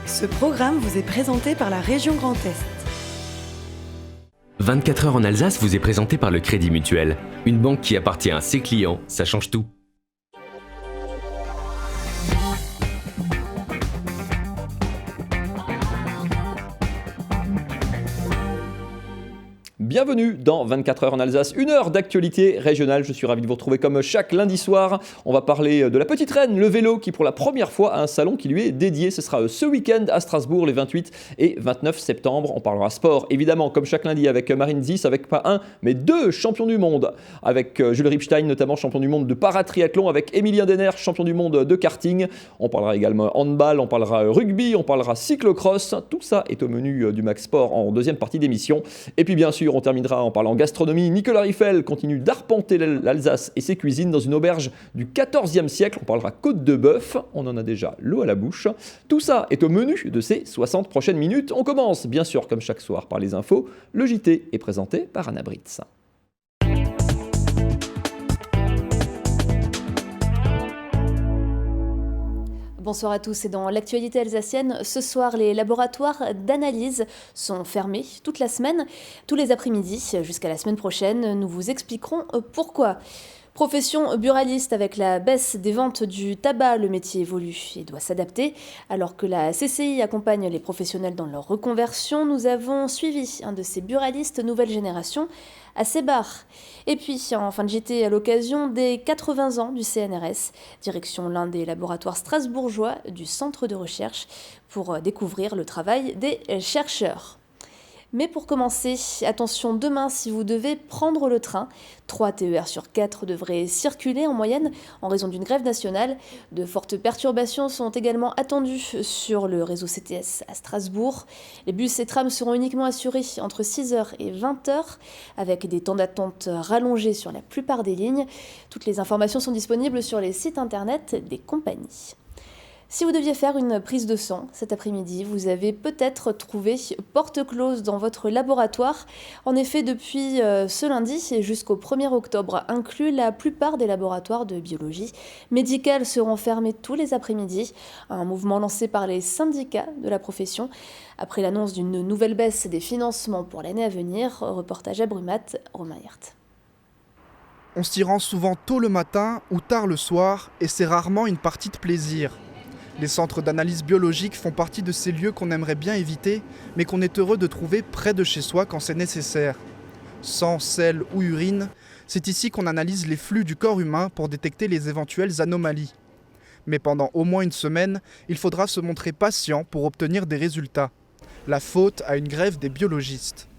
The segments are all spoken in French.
Ce programme vous est présenté par la région Grand Est. 24 heures en Alsace vous est présenté par le Crédit Mutuel. Une banque qui appartient à ses clients, ça change tout. Bienvenue dans 24 heures en Alsace, une heure d'actualité régionale. Je suis ravi de vous retrouver comme chaque lundi soir. On va parler de la Petite Reine, le vélo qui pour la première fois a un salon qui lui est dédié. Ce sera ce week-end à Strasbourg les 28 et 29 septembre. On parlera sport évidemment comme chaque lundi avec Marine Zis, avec pas un mais deux champions du monde. Avec Jules Ripstein notamment champion du monde de paratriathlon, avec Emilien Denner champion du monde de karting. On parlera également handball, on parlera rugby, on parlera cyclocross. Tout ça est au menu du Max Sport en deuxième partie d'émission. Et puis bien sûr on terminera en parlant gastronomie. Nicolas Riffel continue d'arpenter l'Alsace et ses cuisines dans une auberge du XIVe siècle. On parlera côte de bœuf, on en a déjà l'eau à la bouche. Tout ça est au menu de ces 60 prochaines minutes. On commence bien sûr comme chaque soir par les infos. Le JT est présenté par Anna Britz. Bonsoir à tous et dans l'actualité alsacienne, ce soir les laboratoires d'analyse sont fermés toute la semaine, tous les après-midi jusqu'à la semaine prochaine. Nous vous expliquerons pourquoi. Profession buraliste, avec la baisse des ventes du tabac, le métier évolue et doit s'adapter. Alors que la CCI accompagne les professionnels dans leur reconversion, nous avons suivi un de ces buralistes nouvelle génération à Sébar. Et puis, en fin de JT, à l'occasion des 80 ans du CNRS, direction l'un des laboratoires strasbourgeois du centre de recherche pour découvrir le travail des chercheurs. Mais pour commencer, attention demain si vous devez prendre le train. 3 TER sur 4 devraient circuler en moyenne en raison d'une grève nationale. De fortes perturbations sont également attendues sur le réseau CTS à Strasbourg. Les bus et trams seront uniquement assurés entre 6h et 20h avec des temps d'attente rallongés sur la plupart des lignes. Toutes les informations sont disponibles sur les sites internet des compagnies. Si vous deviez faire une prise de sang cet après-midi, vous avez peut-être trouvé porte close dans votre laboratoire. En effet, depuis ce lundi et jusqu'au 1er octobre inclus, la plupart des laboratoires de biologie médicale seront fermés tous les après-midi. Un mouvement lancé par les syndicats de la profession. Après l'annonce d'une nouvelle baisse des financements pour l'année à venir, reportage à Brumat, Romain Hirt. On s'y rend souvent tôt le matin ou tard le soir et c'est rarement une partie de plaisir. Les centres d'analyse biologique font partie de ces lieux qu'on aimerait bien éviter, mais qu'on est heureux de trouver près de chez soi quand c'est nécessaire. Sang, sel ou urine, c'est ici qu'on analyse les flux du corps humain pour détecter les éventuelles anomalies. Mais pendant au moins une semaine, il faudra se montrer patient pour obtenir des résultats. La faute à une grève des biologistes.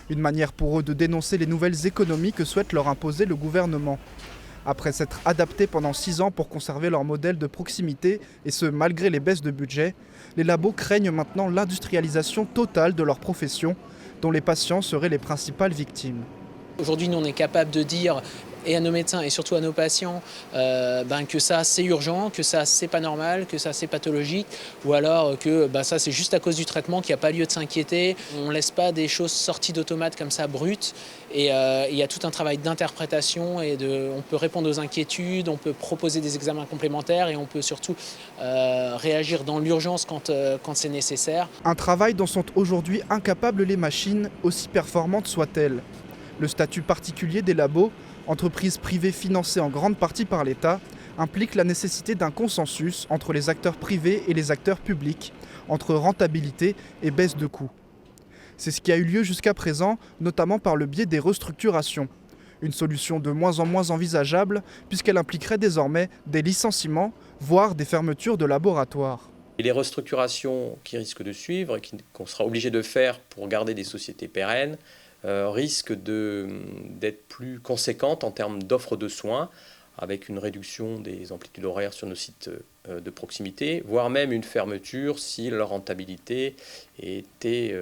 Une manière pour eux de dénoncer les nouvelles économies que souhaite leur imposer le gouvernement. Après s'être adaptés pendant 6 ans pour conserver leur modèle de proximité, et ce malgré les baisses de budget, les labos craignent maintenant l'industrialisation totale de leur profession, dont les patients seraient les principales victimes. Aujourd'hui, nous, on est capable de dire, et à nos médecins et surtout à nos patients, que ça c'est urgent, que ça c'est pas normal, que ça c'est pathologique, ou alors que ça c'est juste à cause du traitement, qu'il n'y a pas lieu de s'inquiéter. On ne laisse pas des choses sorties d'automate comme ça brutes, et il y a tout un travail d'interprétation, et on peut répondre aux inquiétudes, on peut proposer des examens complémentaires, et on peut surtout réagir dans l'urgence quand c'est nécessaire. Un travail dont sont aujourd'hui incapables les machines, aussi performantes soient-elles. Le statut particulier des labos, entreprises privées financées en grande partie par l'État, implique la nécessité d'un consensus entre les acteurs privés et les acteurs publics, entre rentabilité et baisse de coûts. C'est ce qui a eu lieu jusqu'à présent, notamment par le biais des restructurations. Une solution de moins en moins envisageable, puisqu'elle impliquerait désormais des licenciements, voire des fermetures de laboratoires. Et les restructurations qui risquent de suivre, qu'on sera obligé de faire pour garder des sociétés pérennes, risque d'être plus conséquente en termes d'offres de soins, avec une réduction des amplitudes horaires sur nos sites de proximité, voire même une fermeture si leur rentabilité était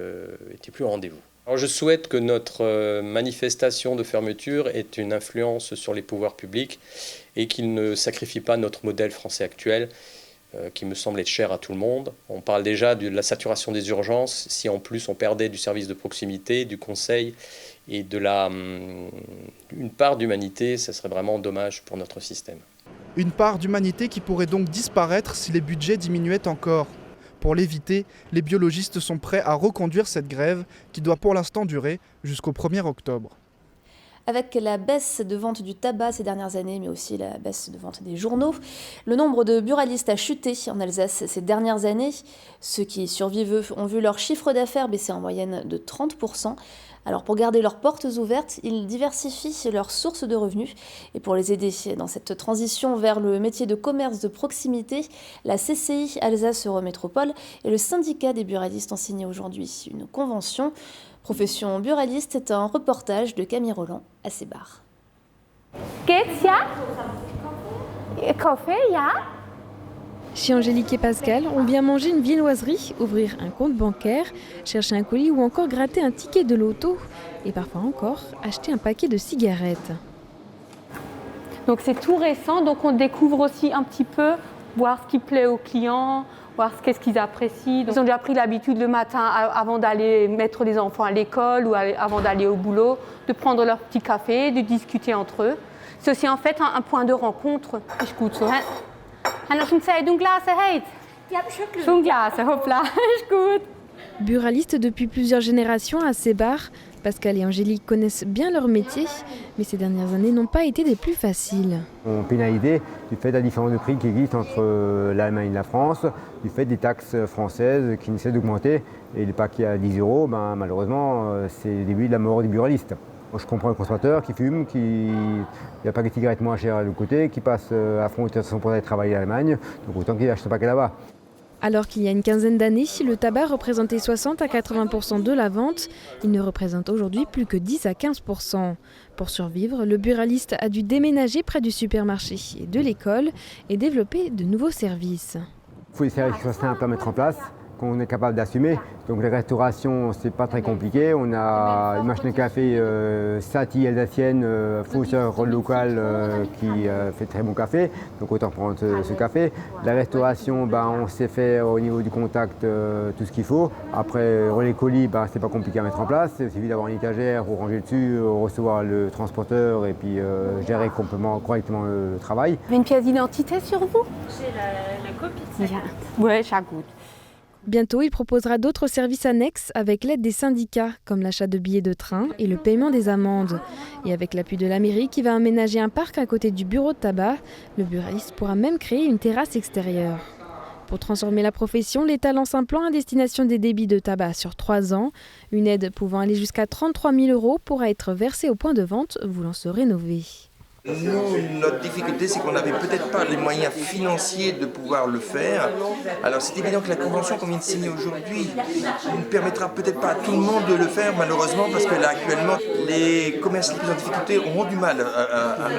plus au rendez-vous. Alors je souhaite que notre manifestation de fermeture ait une influence sur les pouvoirs publics et qu'il ne sacrifie pas notre modèle français actuel, qui me semble être cher à tout le monde. On parle déjà de la saturation des urgences. Si en plus on perdait du service de proximité, du conseil et une part d'humanité, ça serait vraiment dommage pour notre système. Une part d'humanité qui pourrait donc disparaître si les budgets diminuaient encore. Pour l'éviter, les biologistes sont prêts à reconduire cette grève qui doit pour l'instant durer jusqu'au 1er octobre. Avec la baisse de vente du tabac ces dernières années, mais aussi la baisse de vente des journaux, le nombre de buralistes a chuté en Alsace ces dernières années. Ceux qui survivent, eux, ont vu leur chiffre d'affaires baisser en moyenne de 30%. Alors pour garder leurs portes ouvertes, ils diversifient leurs sources de revenus. Et pour les aider dans cette transition vers le métier de commerce de proximité, la CCI Alsace Eurométropole et le syndicat des buralistes ont signé aujourd'hui une convention. Profession buraliste est un reportage de Camille Roland à Sébar. Geht's, ja? Kaffee, ja? Chez Angélique et Pascal, on vient manger une viennoiserie, ouvrir un compte bancaire, chercher un colis ou encore gratter un ticket de loto. Et parfois encore, acheter un paquet de cigarettes. Donc c'est tout récent, donc on découvre aussi un petit peu, voir ce qui plaît aux clients, voir qu'est-ce qu'ils apprécient. Ils ont déjà pris l'habitude le matin, avant d'aller mettre les enfants à l'école ou avant d'aller au boulot, de prendre leur petit café, de discuter entre eux. C'est aussi en fait un point de rencontre. Ist gut so. Han du schon gesagt, du Glas heit? Ja, schon Glas, hopla, ist gut. Buralistes depuis plusieurs générations à Sébar, Pascal et Angélique connaissent bien leur métier, mais ces dernières années n'ont pas été des plus faciles. On pénalisait du fait de la différence de prix qui existe entre l'Allemagne et la France, du fait des taxes françaises qui ne cessent d'augmenter. Et le paquet à 10 €, malheureusement, c'est le début de la mort des buralistes. Je comprends le consommateur qui fume, il n'y a pas de cigarettes moins chères de l'autre côté, qui passe à frontière pour aller travailler à l'Allemagne, donc autant qu'il achète un paquet là-bas. Alors qu'il y a une quinzaine d'années, le tabac représentait 60 à 80% de la vente, il ne représente aujourd'hui plus que 10 à 15%. Pour survivre, le buraliste a dû déménager près du supermarché et de l'école et développer de nouveaux services. Il faut des services qui soient simples à mettre en place, qu'on est capable d'assumer. Donc la restauration, c'est pas très compliqué. On a une machine à café Sati alsacienne, fournisseur local qui fait très bon café. Donc autant prendre ce café. La restauration, on sait faire au niveau du contact tout ce qu'il faut. Après, relais colis, c'est pas compliqué à mettre en place. Il suffit d'avoir une étagère pour ranger dessus, recevoir le transporteur et puis gérer correctement le travail. Vous avez une pièce d'identité sur vous? J'ai la copie. Ouais, ça goûte. Bientôt, il proposera d'autres services annexes avec l'aide des syndicats, comme l'achat de billets de train et le paiement des amendes. Et avec l'appui de la mairie qui va aménager un parc à côté du bureau de tabac, le buraliste pourra même créer une terrasse extérieure. Pour transformer la profession, l'État lance un plan à destination des débits de tabac sur 3 ans. Une aide pouvant aller jusqu'à 33 000 € pourra être versée au point de vente voulant se rénover. Nous, notre difficulté, c'est qu'on n'avait peut-être pas les moyens financiers de pouvoir le faire. Alors c'est évident que la convention qu'on vient de signer aujourd'hui ne permettra peut-être pas à tout le monde de le faire, malheureusement, parce que là, actuellement, les commerces les plus en difficulté auront du mal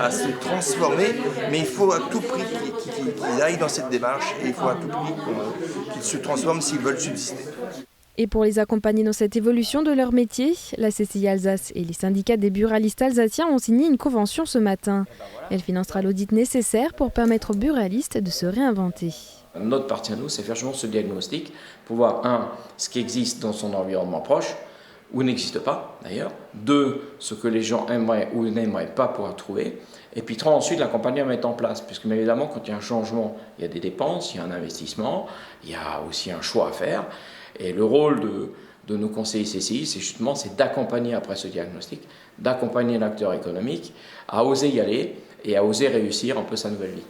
à se transformer, mais il faut à tout prix qu'ils aillent dans cette démarche et il faut à tout prix qu'ils se transforment s'ils veulent subsister. Et pour les accompagner dans cette évolution de leur métier, la CCI Alsace et les syndicats des buralistes alsaciens ont signé une convention ce matin. Elle financera l'audit nécessaire pour permettre aux buralistes de se réinventer. Notre partie à nous, c'est faire justement ce diagnostic pour voir, ce qui existe dans son environnement proche, ou n'existe pas d'ailleurs, 2, ce que les gens aimeraient ou n'aimeraient pas pouvoir trouver, et puis 3, ensuite l'accompagner à mettre en place, puisque bien évidemment quand il y a un changement, il y a des dépenses, il y a un investissement, il y a aussi un choix à faire. Et le rôle de nos conseillers CCI, c'est d'accompagner après ce diagnostic, d'accompagner l'acteur économique à oser y aller et à oser réussir un peu sa nouvelle vie.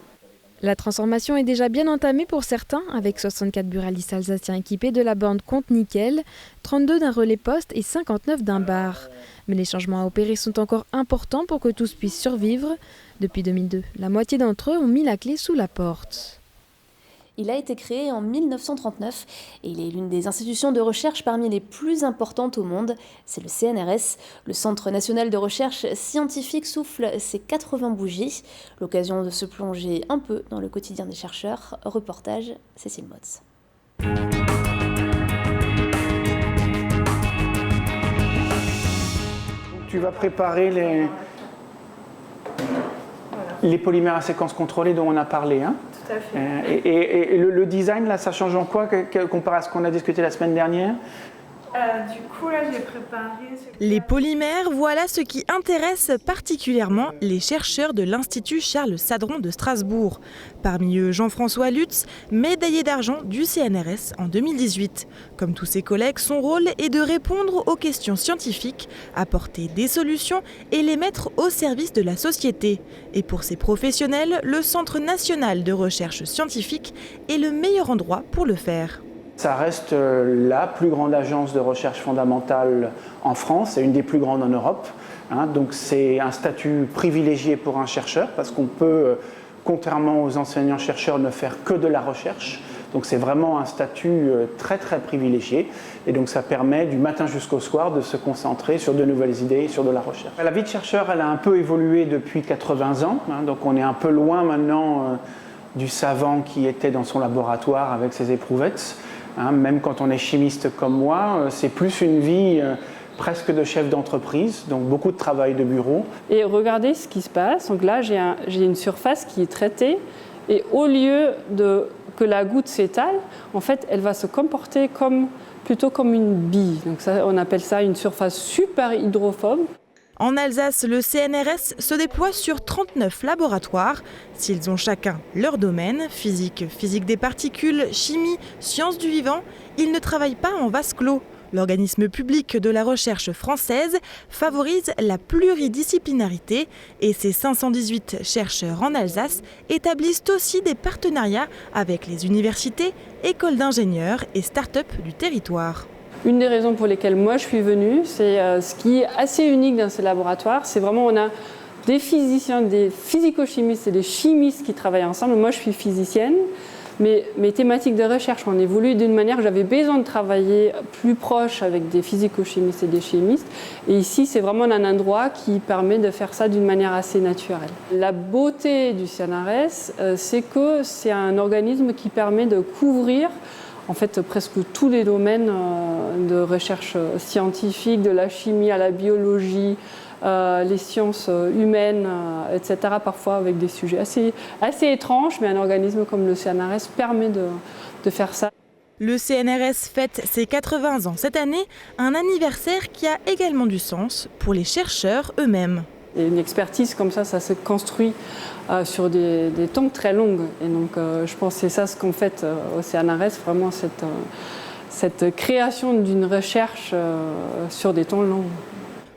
La transformation est déjà bien entamée pour certains, avec 64 buralistes alsaciens équipés de la bande Compte Nickel, 32 d'un relais poste et 59 d'un bar. Mais les changements à opérer sont encore importants pour que tous puissent survivre. Depuis 2002, la moitié d'entre eux ont mis la clé sous la porte. Il a été créé en 1939 et il est l'une des institutions de recherche parmi les plus importantes au monde. C'est le CNRS. Le Centre national de recherche scientifique souffle ses 80 bougies. L'occasion de se plonger un peu dans le quotidien des chercheurs. Reportage Cécile Motz. Tu vas préparer les polymères à séquence contrôlée dont on a parlé. Tout à fait. Et le design, là, ça change en quoi comparé à ce qu'on a discuté la semaine dernière? Du coup, là, j'ai préparé... Les polymères, voilà ce qui intéresse particulièrement les chercheurs de l'Institut Charles Sadron de Strasbourg. Parmi eux, Jean-François Lutz, médaillé d'argent du CNRS en 2018. Comme tous ses collègues, son rôle est de répondre aux questions scientifiques, apporter des solutions et les mettre au service de la société. Et pour ces professionnels, le Centre national de recherche scientifique est le meilleur endroit pour le faire. Ça reste la plus grande agence de recherche fondamentale en France et une des plus grandes en Europe. Donc c'est un statut privilégié pour un chercheur parce qu'on peut, contrairement aux enseignants-chercheurs, ne faire que de la recherche. Donc c'est vraiment un statut très très privilégié et donc ça permet du matin jusqu'au soir de se concentrer sur de nouvelles idées et sur de la recherche. La vie de chercheur, elle a un peu évolué depuis 80 ans, donc on est un peu loin maintenant du savant qui était dans son laboratoire avec ses éprouvettes. Même quand on est chimiste comme moi, c'est plus une vie presque de chef d'entreprise, donc beaucoup de travail de bureau. Et regardez ce qui se passe. Donc là, j'ai une surface qui est traitée et au lieu que la goutte s'étale, en fait, elle va se comporter plutôt comme une bille. Donc ça, on appelle ça une surface super hydrophobe. En Alsace, le CNRS se déploie sur 39 laboratoires. S'ils ont chacun leur domaine, physique des particules, chimie, sciences du vivant, ils ne travaillent pas en vase clos. L'organisme public de la recherche française favorise la pluridisciplinarité et ses 518 chercheurs en Alsace établissent aussi des partenariats avec les universités, écoles d'ingénieurs et start-up du territoire. Une des raisons pour lesquelles moi je suis venue, c'est ce qui est assez unique dans ces laboratoires, c'est vraiment on a des physiciens, des physico-chimistes et des chimistes qui travaillent ensemble. Moi je suis physicienne, mais mes thématiques de recherche ont évolué d'une manière que j'avais besoin de travailler plus proche avec des physico-chimistes et des chimistes. Et ici c'est vraiment un endroit qui permet de faire ça d'une manière assez naturelle. La beauté du CNRS, c'est que c'est un organisme qui permet de couvrir en fait presque tous les domaines de recherche scientifique, de la chimie à la biologie, les sciences humaines, etc. Parfois avec des sujets assez étranges, mais un organisme comme le CNRS permet de faire ça. Le CNRS fête ses 80 ans cette année, un anniversaire qui a également du sens pour les chercheurs eux-mêmes. Et une expertise comme ça se construit sur des temps très longs. Et donc je pense que c'est ça ce qu'on fait au CNRS, vraiment cette création d'une recherche sur des temps longs.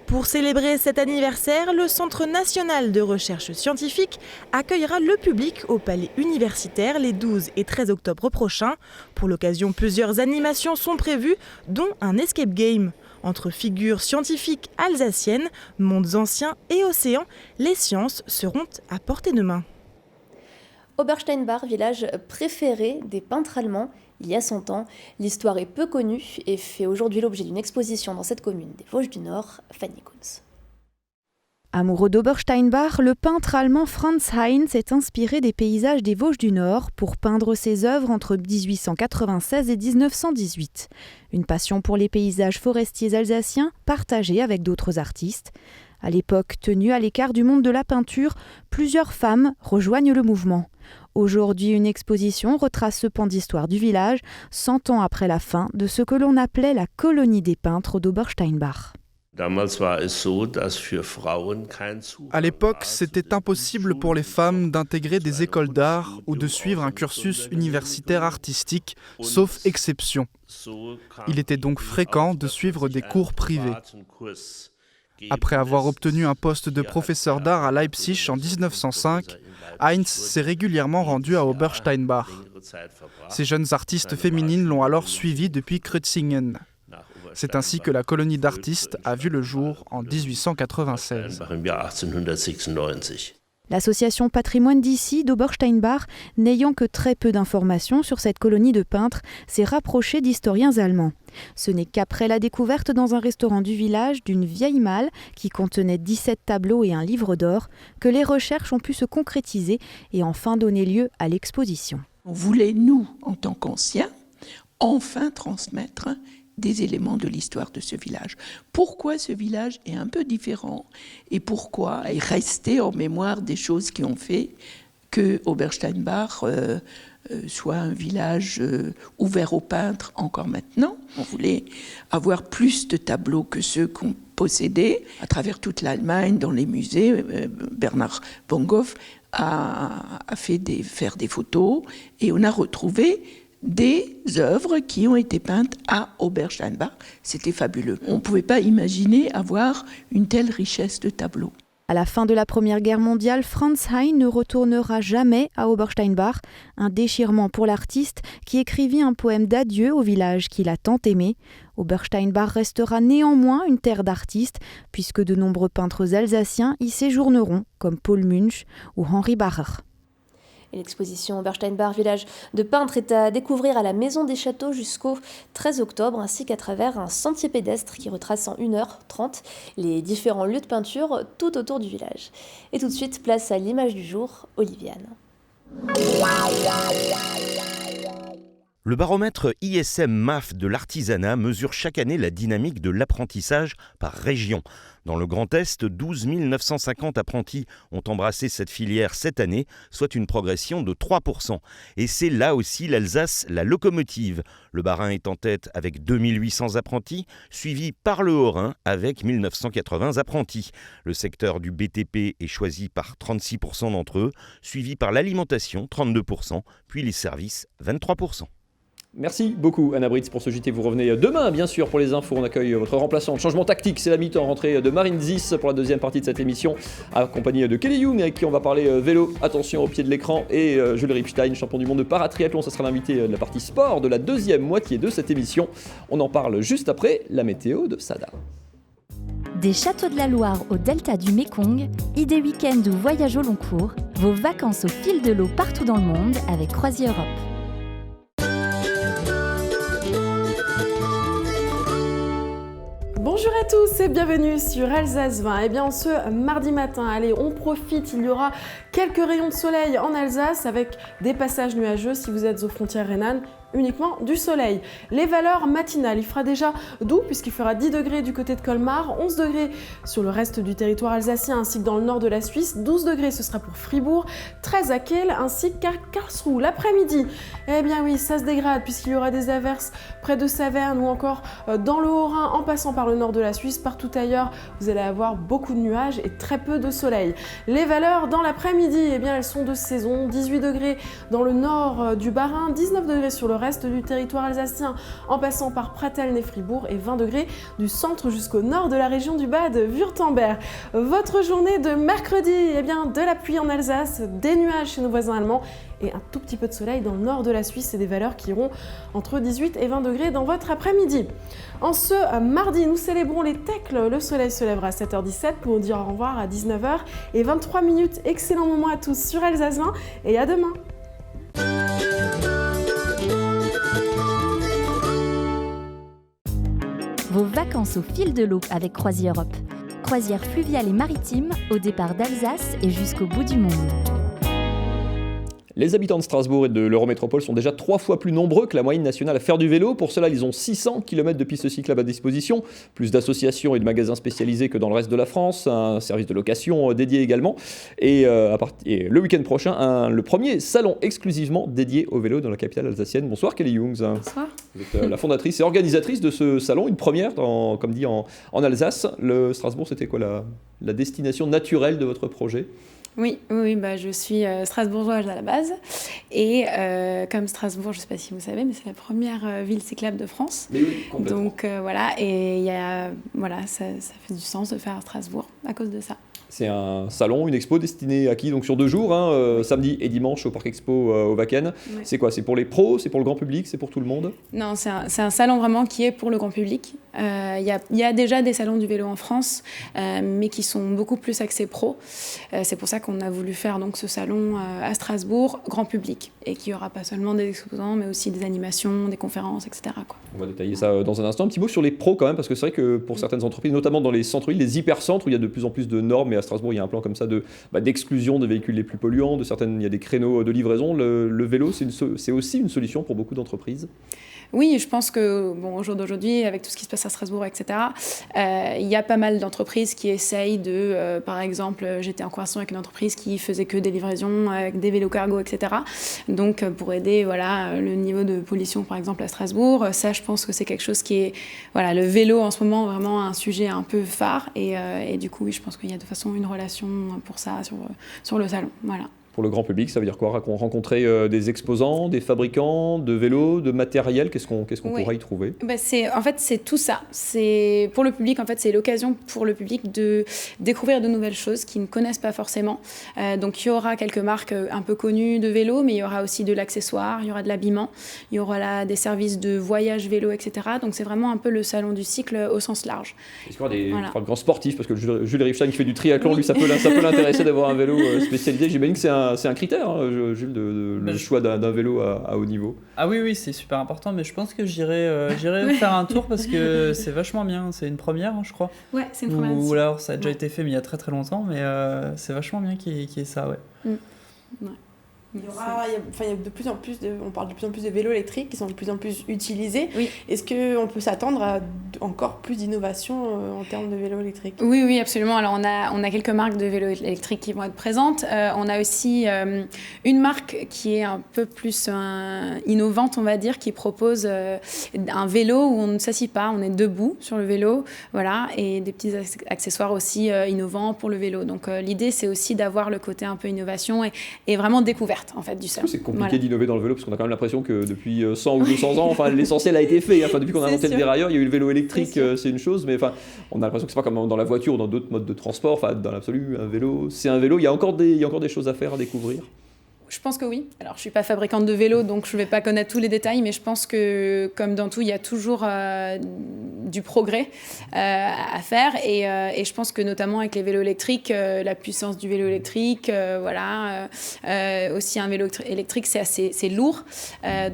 Pour célébrer cet anniversaire, le Centre national de recherche scientifique accueillera le public au palais universitaire les 12 et 13 octobre prochains. Pour l'occasion, plusieurs animations sont prévues, dont un escape game. Entre figures scientifiques alsaciennes, mondes anciens et océans, les sciences seront à portée de main. Obersteinbach, village préféré des peintres allemands, il y a 100 ans. L'histoire est peu connue et fait aujourd'hui l'objet d'une exposition dans cette commune des Vosges du Nord. Fanny Kunz. Amoureux d'Obersteinbach, le peintre allemand Franz Heinz s'est inspiré des paysages des Vosges du Nord pour peindre ses œuvres entre 1896 et 1918. Une passion pour les paysages forestiers alsaciens partagée avec d'autres artistes. À l'époque tenue à l'écart du monde de la peinture, plusieurs femmes rejoignent le mouvement. Aujourd'hui, une exposition retrace ce pan d'histoire du village, 100 ans après la fin de ce que l'on appelait la colonie des peintres d'Obersteinbach. À l'époque, c'était impossible pour les femmes d'intégrer des écoles d'art ou de suivre un cursus universitaire artistique, sauf exception. Il était donc fréquent de suivre des cours privés. Après avoir obtenu un poste de professeur d'art à Leipzig en 1905, Heinz s'est régulièrement rendu à Obersteinbach. Ces jeunes artistes féminines l'ont alors suivi depuis Kreutzingen. C'est ainsi que la colonie d'artistes a vu le jour en 1896. L'association Patrimoine d'ici d'Obersteinbach, n'ayant que très peu d'informations sur cette colonie de peintres, s'est rapprochée d'historiens allemands. Ce n'est qu'après la découverte dans un restaurant du village d'une vieille malle qui contenait 17 tableaux et un livre d'or que les recherches ont pu se concrétiser et enfin donner lieu à l'exposition. On voulait, nous, en tant qu'anciens, enfin transmettre des éléments de l'histoire de ce village. Pourquoi ce village est un peu différent et pourquoi est resté en mémoire des choses qui ont fait que Obersteinbach soit un village ouvert aux peintres encore maintenant. On voulait avoir plus de tableaux que ceux qu'on possédait à travers toute l'Allemagne, dans les musées. Bernard von Gogh a faire des photos et on a retrouvé des œuvres qui ont été peintes à Obersteinbach. C'était fabuleux. On ne pouvait pas imaginer avoir une telle richesse de tableaux. À la fin de la Première Guerre mondiale, Franz Hein ne retournera jamais à Obersteinbach, un déchirement pour l'artiste qui écrivit un poème d'adieu au village qu'il a tant aimé. Obersteinbach restera néanmoins une terre d'artistes, puisque de nombreux peintres alsaciens y séjourneront, comme Paul Munch ou Henri Bacher. Et l'exposition Obersteinbach, village de peintres, est à découvrir à la Maison des Châteaux jusqu'au 13 octobre, ainsi qu'à travers un sentier pédestre qui retrace en 1h30 les différents lieux de peinture tout autour du village. Et tout de suite, place à l'image du jour, Oliviane. Le baromètre ISM MAF de l'artisanat mesure chaque année la dynamique de l'apprentissage par région. Dans le Grand Est, 12 950 apprentis ont embrassé cette filière cette année, soit une progression de 3%. Et c'est là aussi l'Alsace, la locomotive. Le Bas-Rhin est en tête avec 2800 apprentis, suivi par le Haut-Rhin avec 1980 apprentis. Le secteur du BTP est choisi par 36% d'entre eux, suivi par l'alimentation, 32%, puis les services, 23%. Merci beaucoup Anna Britz pour ce JT. Vous revenez demain bien sûr pour les infos. On accueille votre remplaçant. Changement tactique, c'est la mi-temps. Rentrée de Marine Zis pour la deuxième partie de cette émission, accompagnée de Kelly Young avec qui on va parler vélo. Attention au pied de l'écran. Et Jules Ripstein, champion du monde de paratriathlon. Ça sera l'invité de la partie sport de la deuxième moitié de cette émission. On en parle juste après la météo de Sada. Des châteaux de la Loire au delta du Mékong, idées week-end ou voyage au long cours, vos vacances au fil de l'eau partout dans le monde avec Croisière Europe. Bonjour à tous et bienvenue sur Alsace 20. Eh bien, ce mardi matin, allez, on profite, il y aura quelques rayons de soleil en Alsace avec des passages nuageux si vous êtes aux frontières rhénanes. Uniquement du soleil. Les valeurs matinales, il fera déjà doux puisqu'il fera 10 degrés du côté de Colmar, 11 degrés sur le reste du territoire alsacien ainsi que dans le nord de la Suisse, 12 degrés ce sera pour Fribourg, 13 à Kehl ainsi qu'à Karlsruhe. L'après-midi, eh bien oui, ça se dégrade puisqu'il y aura des averses près de Saverne ou encore dans le Haut-Rhin en passant par le nord de la Suisse. Partout ailleurs, vous allez avoir beaucoup de nuages et très peu de soleil. Les valeurs dans l'après-midi, eh bien elles sont de saison, 18 degrés dans le nord du Bas-Rhin, 19 degrés sur le reste du territoire alsacien en passant par Pratteln et Fribourg et 20 degrés du centre jusqu'au nord de la région du Bade-Württemberg. Votre journée de mercredi, eh bien de la pluie en Alsace, des nuages chez nos voisins allemands et un tout petit peu de soleil dans le nord de la Suisse et des valeurs qui iront entre 18 et 20 degrés dans votre après-midi. En ce mardi, nous célébrons les Tecles. Le soleil se lèvera à 7h17 pour nous dire au revoir à 19h et 23 minutes. Excellent moment à tous sur Alsace 20 et à demain. Vos vacances au fil de l'eau avec Croisière Europe. Croisière fluviale et maritime au départ d'Alsace et jusqu'au bout du monde. Les habitants de Strasbourg et de l'Eurométropole sont déjà 3 fois plus nombreux que la moyenne nationale à faire du vélo. Pour cela, ils ont 600 km de pistes cyclables à disposition, plus d'associations et de magasins spécialisés que dans le reste de la France, un service de location dédié également. Et le week-end prochain, le premier salon exclusivement dédié au vélo dans la capitale alsacienne. Bonsoir Kelly Young. Bonsoir. Vous êtes la fondatrice et organisatrice de ce salon, une première, comme dit, en Alsace. Le Strasbourg, c'était quoi la destination naturelle de votre projet ? Oui, je suis strasbourgeoise à la base et comme Strasbourg, je ne sais pas si vous savez, mais c'est la première ville cyclable de France. Mais oui, complètement. Donc voilà, et ça fait du sens de faire à Strasbourg à cause de ça. C'est un salon, une expo destinée à qui? Donc sur 2 jours, samedi et dimanche au Parc Expo au Wacken. Ouais. C'est quoi? C'est pour les pros? C'est pour le grand public? C'est pour tout le monde? Non, c'est un salon vraiment qui est pour le grand public. Il y a déjà des salons du vélo en France, mais qui sont beaucoup plus axés pro. C'est pour ça qu'on a voulu faire donc ce salon à Strasbourg, grand public, et qu'il n'y aura pas seulement des exposants, mais aussi des animations, des conférences, etc. quoi. On va détailler ça dans un instant. Un petit mot sur les pros quand même, parce que c'est vrai que pour certaines entreprises, notamment dans les centres-villes, les hypercentres, où il y a de plus en plus de normes, et à Strasbourg, il y a un plan comme ça d'exclusion des véhicules les plus polluants, il y a des créneaux de livraison. Le vélo, c'est aussi une solution pour beaucoup d'entreprises. Oui, je pense que au jour d'aujourd'hui, avec tout ce qui se passe à Strasbourg, etc., il y a pas mal d'entreprises qui essayent de, par exemple, j'étais en conversation avec une entreprise qui faisait que des livraisons avec des vélos cargo, etc. Donc pour aider le niveau de pollution, par exemple, à Strasbourg, ça, je pense que c'est quelque chose qui est, le vélo en ce moment, vraiment un sujet un peu phare. Et du coup, oui, je pense qu'il y a de toute façon une relation pour ça sur le salon. Voilà. Pour le grand public, ça veut dire quoi? Rencontrer des exposants, des fabricants de vélos, de matériel, qu'est-ce qu'on pourra y trouver? En fait, c'est tout ça. Pour le public, en fait, c'est l'occasion pour le public de découvrir de nouvelles choses qu'ils ne connaissent pas forcément. Donc, il y aura quelques marques un peu connues de vélos, mais il y aura aussi de l'accessoire, il y aura de l'habillement, il y aura des services de voyage vélo, etc. Donc, c'est vraiment un peu le salon du cycle au sens large. Est-ce qu'il y aura des grands sportifs? Parce que Jules Riefstein qui fait du triathlon, lui, ça peut l'intéresser d'avoir un vélo spécialisé. J'imagine que c'est un critère, hein, Jules, le choix d'un vélo à haut niveau. Ah oui, c'est super important, mais je pense que j'irai faire un tour parce que c'est vachement bien. C'est une première, hein, je crois. Ouais, c'est une première. Ou alors ça a déjà été fait, mais il y a très très longtemps, mais c'est vachement bien qu'il y ait ça, ouais. Ouais. Il y a de plus en plus on parle de plus en plus de vélos électriques qui sont de plus en plus utilisés. Oui. Est-ce qu'on peut s'attendre à encore plus d'innovation en termes de vélos électriques? Oui, absolument. Alors on a quelques marques de vélos électriques qui vont être présentes. On a aussi une marque qui est un peu plus innovante, on va dire, qui propose un vélo où on ne s'assied pas, on est debout sur le vélo, et des petits accessoires aussi innovants pour le vélo. Donc l'idée, c'est aussi d'avoir le côté un peu innovation et vraiment découverte. En fait, du salon. C'est compliqué d'innover dans le vélo parce qu'on a quand même l'impression que depuis 100 ou 200 ans, l'essentiel a été fait. Depuis qu'on a inventé le dérailleur, il y a eu le vélo électrique, c'est une chose, mais on a l'impression que c'est pas comme dans la voiture ou dans d'autres modes de transport. Dans l'absolu, un vélo, c'est un vélo. Il y a encore des choses à faire, à découvrir. Je pense que oui. Alors, je ne suis pas fabricante de vélos, donc je ne vais pas connaître tous les détails, mais je pense que, comme dans tout, il y a toujours du progrès à faire. Et je pense que, notamment avec les vélos électriques, la puissance du vélo électrique, aussi un vélo électrique, c'est lourd.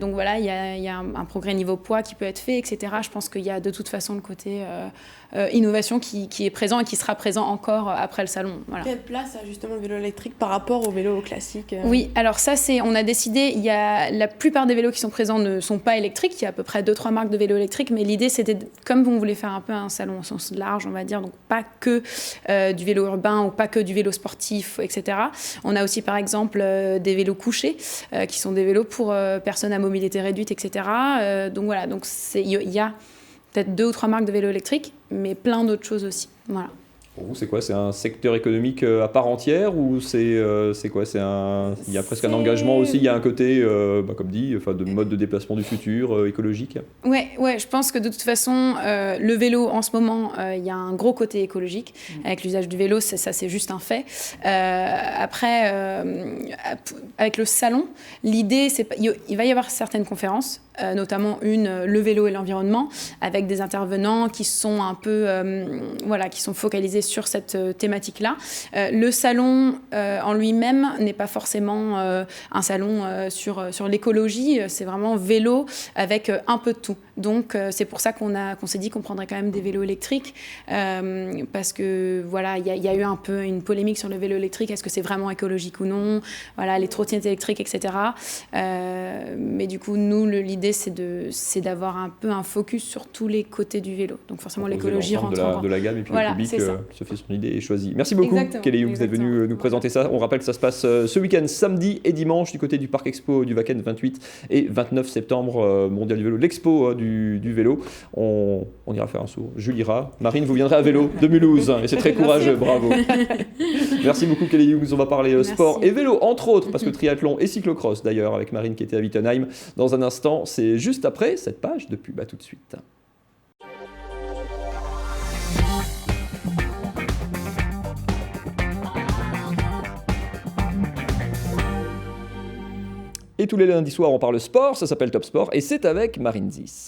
Donc voilà, il y a un progrès niveau poids qui peut être fait, etc. Je pense qu'il y a de toute façon le côté innovation qui est présent et qui sera présent encore après le salon. Voilà. Quelle place a justement le vélo électrique par rapport au vélo classique? Oui, alors ça, on a décidé, la plupart des vélos qui sont présents ne sont pas électriques, il y a à peu près 2-3 marques de vélos électriques, mais l'idée c'était, comme on voulait faire un peu un salon au sens large, on va dire, donc pas que du vélo urbain ou pas que du vélo sportif, etc. On a aussi par exemple des vélos couchés, qui sont des vélos pour personnes à mobilité réduite, etc. Donc voilà, il y a peut-être 2 ou 3 marques de vélos électriques, mais plein d'autres choses aussi. Voilà. Pour vous, c'est quoi? C'est un secteur économique à part entière ou c'est quoi? Il y a presque un engagement aussi, il y a un côté, comme dit, de mode de déplacement du futur, écologique? Ouais, je pense que de toute façon, le vélo, en ce moment, il y a un gros côté écologique. Avec l'usage du vélo, ça c'est juste un fait. Après, avec le salon, l'idée, il va y avoir certaines conférences, notamment le vélo et l'environnement, avec des intervenants qui sont un peu, qui sont focalisés sur cette thématique-là. Le salon en lui-même n'est pas forcément un salon sur l'écologie, c'est vraiment vélo avec un peu de tout. Donc c'est pour ça qu'on s'est dit qu'on prendrait quand même des vélos électriques, parce que il y a eu un peu une polémique sur le vélo électrique, est-ce que c'est vraiment écologique ou non, les trottinettes électriques, etc. Mais du coup, nous, l'idée, c'est d'avoir un peu un focus sur tous les côtés du vélo. Donc forcément, l'écologie rentre de la gamme, et puis le public se fait son idée et choisit. Merci beaucoup, Kelly Hughes, d'être venu nous présenter ça. On rappelle que ça se passe ce week-end, samedi et dimanche, du côté du Parc Expo du Wacken, 28 et 29 septembre, mondial du vélo, l'expo du vélo. On ira faire un saut. Jules ira. Marine, vous viendrez à vélo de Mulhouse, et c'est très courageux, bravo. Merci beaucoup, Kelly Hughes. On va parler sport et vélo, entre autres, parce que triathlon et cyclocross, d'ailleurs, avec Marine qui était à Wittenheim. Dans un instant, c'est juste après cette page de pub. À tout de suite. Et tous les lundis soirs, on parle sport, ça s'appelle Top Sport, et c'est avec Marine Zis.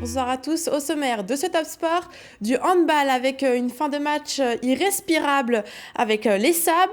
Bonsoir à tous. Au sommaire de ce Top Sport, du handball avec une fin de match irrespirable avec les SAB.